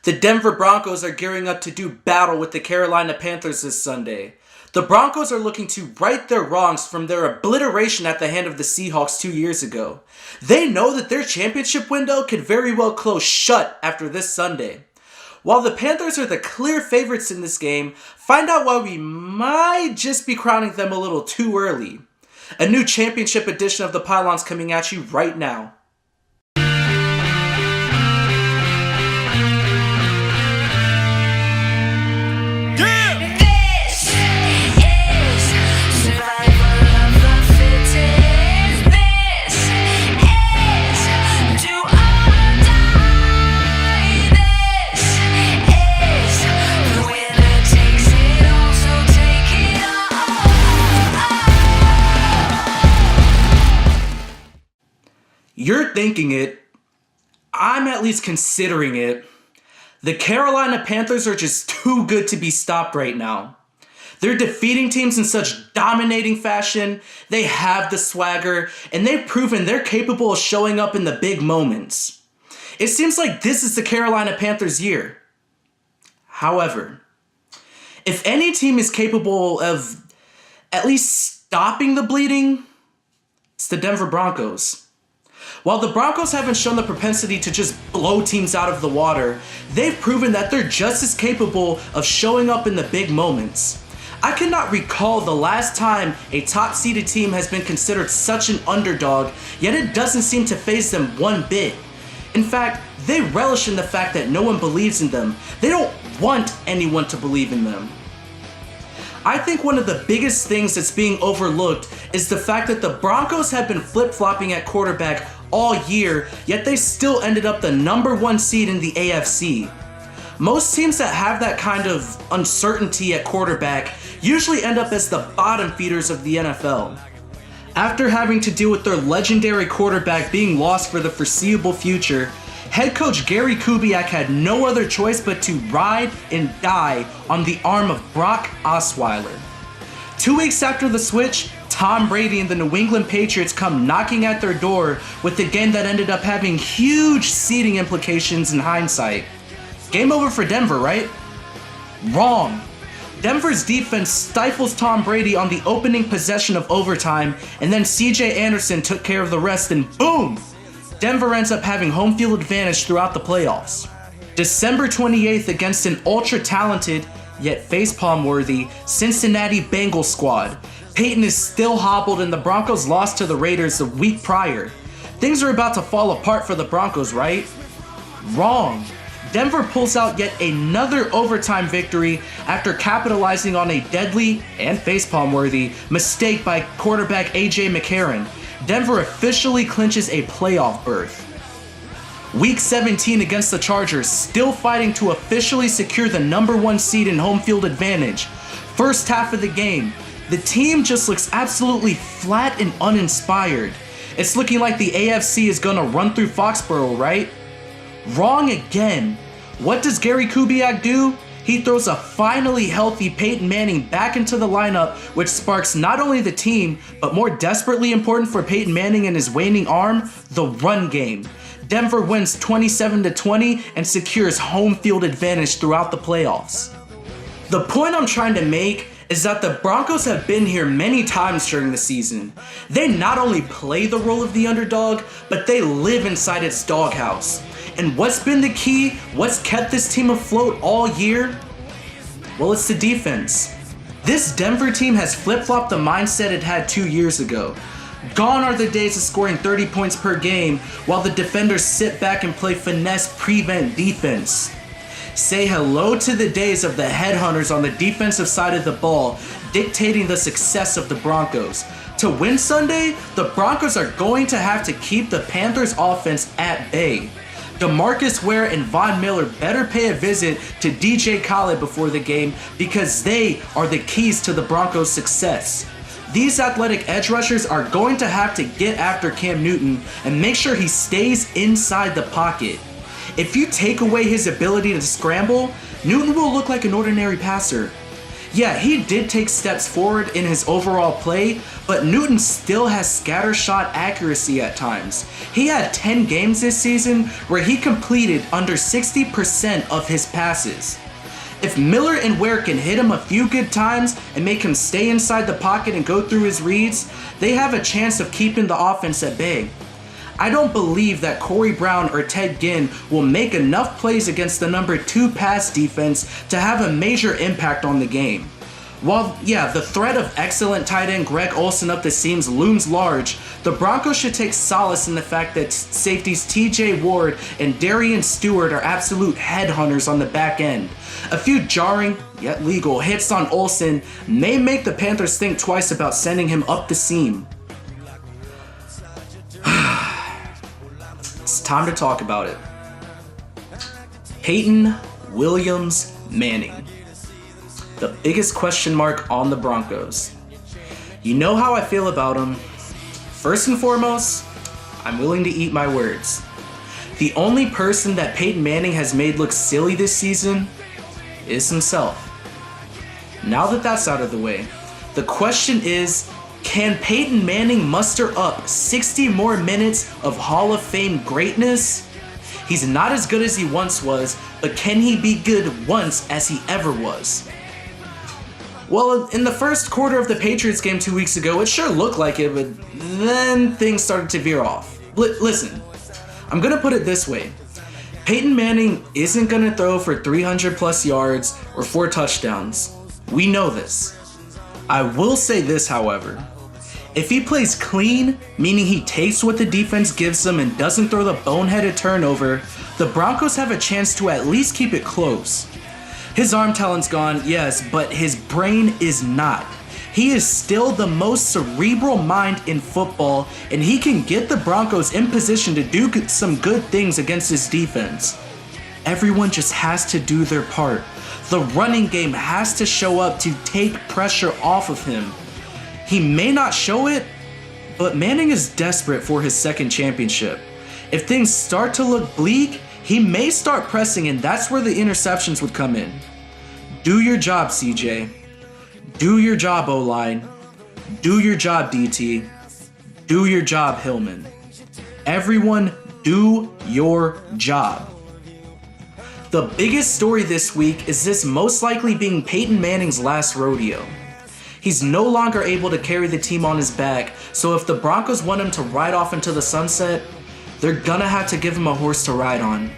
The Denver Broncos are gearing up to do battle with the Carolina Panthers this Sunday. The Broncos are looking to right their wrongs from their obliteration at the hand of the Seahawks 2 years ago. They know that their championship window could very well close shut after this Sunday. While the Panthers are the clear favorites in this game, find out why we might just be crowning them a little too early. A new championship edition of the Pylon's coming at you right now. You're thinking it. I'm at least considering it. The Carolina Panthers are just too good to be stopped right now. They're defeating teams in such dominating fashion, they have the swagger, and they've proven they're capable of showing up in the big moments. It seems like this is the Carolina Panthers' year. However, if any team is capable of at least stopping the bleeding, it's the Denver Broncos. While the Broncos haven't shown the propensity to just blow teams out of the water, they've proven that they're just as capable of showing up in the big moments. I cannot recall the last time a top-seeded team has been considered such an underdog, yet it doesn't seem to faze them one bit. In fact, they relish in the fact that no one believes in them. They don't want anyone to believe in them. I think one of the biggest things that's being overlooked is the fact that the Broncos have been flip-flopping at quarterback all year, yet they still ended up the #1 seed in the AFC. Most teams that have that kind of uncertainty at quarterback usually end up as the bottom feeders of the NFL. After having to deal with their legendary quarterback being lost for the foreseeable future, head coach Gary Kubiak had no other choice but to ride and die on the arm of Brock Osweiler. 2 weeks after the switch, Tom Brady and the New England Patriots come knocking at their door with a game that ended up having huge seeding implications in hindsight. Game over for Denver, right? Wrong. Denver's defense stifles Tom Brady on the opening possession of overtime, and then CJ Anderson took care of the rest, and boom! Denver ends up having home field advantage throughout the playoffs. December 28th against an ultra-talented, yet facepalm-worthy, Cincinnati Bengals squad. Peyton is still hobbled and the Broncos lost to the Raiders a week prior. Things are about to fall apart for the Broncos, right? Wrong. Denver pulls out yet another overtime victory after capitalizing on a deadly and facepalm-worthy mistake by quarterback A.J. McCarron. Denver officially clinches a playoff berth. Week 17 against the Chargers, still fighting to officially secure the #1 seed and home field advantage. First half of the game, the team just looks absolutely flat and uninspired. It's looking like the AFC is gonna run through Foxborough, right? Wrong again. What does Gary Kubiak do? He throws a finally healthy Peyton Manning back into the lineup, which sparks not only the team, but more desperately important for Peyton Manning and his waning arm, the run game. Denver wins 27-20 and secures home field advantage throughout the playoffs. The point I'm trying to make is that the Broncos have been here many times during the season. They not only play the role of the underdog, but they live inside its doghouse. And what's been the key? What's kept this team afloat all year? Well, it's the defense. This Denver team has flip-flopped the mindset it had 2 years ago. Gone are the days of scoring 30 points per game while the defenders sit back and play finesse prevent defense. Say hello to the days of the headhunters on the defensive side of the ball dictating the success of the Broncos. To win Sunday, the Broncos are going to have to keep the Panthers' offense at bay. DeMarcus Ware and Von Miller better pay a visit to DJ Khaled before the game because they are the keys to the Broncos' success. These athletic edge rushers are going to have to get after Cam Newton and make sure he stays inside the pocket. If you take away his ability to scramble, Newton will look like an ordinary passer. Yeah, he did take steps forward in his overall play, but Newton still has scattershot accuracy at times. He had 10 games this season where he completed under 60% of his passes. If Miller and Ware can hit him a few good times and make him stay inside the pocket and go through his reads, they have a chance of keeping the offense at bay. I don't believe that Corey Brown or Ted Ginn will make enough plays against the number 2 pass defense to have a major impact on the game. While, yeah, the threat of excellent tight end Greg Olsen up the seams looms large, the Broncos should take solace in the fact that safeties TJ Ward and Darian Stewart are absolute headhunters on the back end. A few jarring, yet legal, hits on Olsen may make the Panthers think twice about sending him up the seam. It's time to talk about it. Peyton Williams Manning. The biggest question mark on the Broncos. You know how I feel about him. First and foremost, I'm willing to eat my words. The only person that Peyton Manning has made look silly this season is himself. Now that that's out of the way, the question is, can Peyton Manning muster up 60 more minutes of Hall of Fame greatness? He's not as good as he once was, but can he be good once as he ever was? Well, in the first quarter of the Patriots game 2 weeks ago, it sure looked like it, but then things started to veer off. Listen, I'm gonna put it this way. Peyton Manning isn't gonna throw for 300 plus yards or 4 touchdowns. We know this. I will say this, however. If he plays clean, meaning he takes what the defense gives him and doesn't throw the boneheaded turnover, the Broncos have a chance to at least keep it close. His arm talent's gone, yes, but his brain is not. He is still the most cerebral mind in football, and he can get the Broncos in position to do some good things against his defense. Everyone just has to do their part. The running game has to show up to take pressure off of him. He may not show it, but Manning is desperate for his second championship. If things start to look bleak, he may start pressing, and that's where the interceptions would come in. Do your job, CJ. Do your job, O-line. Do your job, DT. Do your job, Hillman. Everyone, do your job. The biggest story this week is this most likely being Peyton Manning's last rodeo. He's no longer able to carry the team on his back, so if the Broncos want him to ride off into the sunset, they're gonna have to give him a horse to ride on.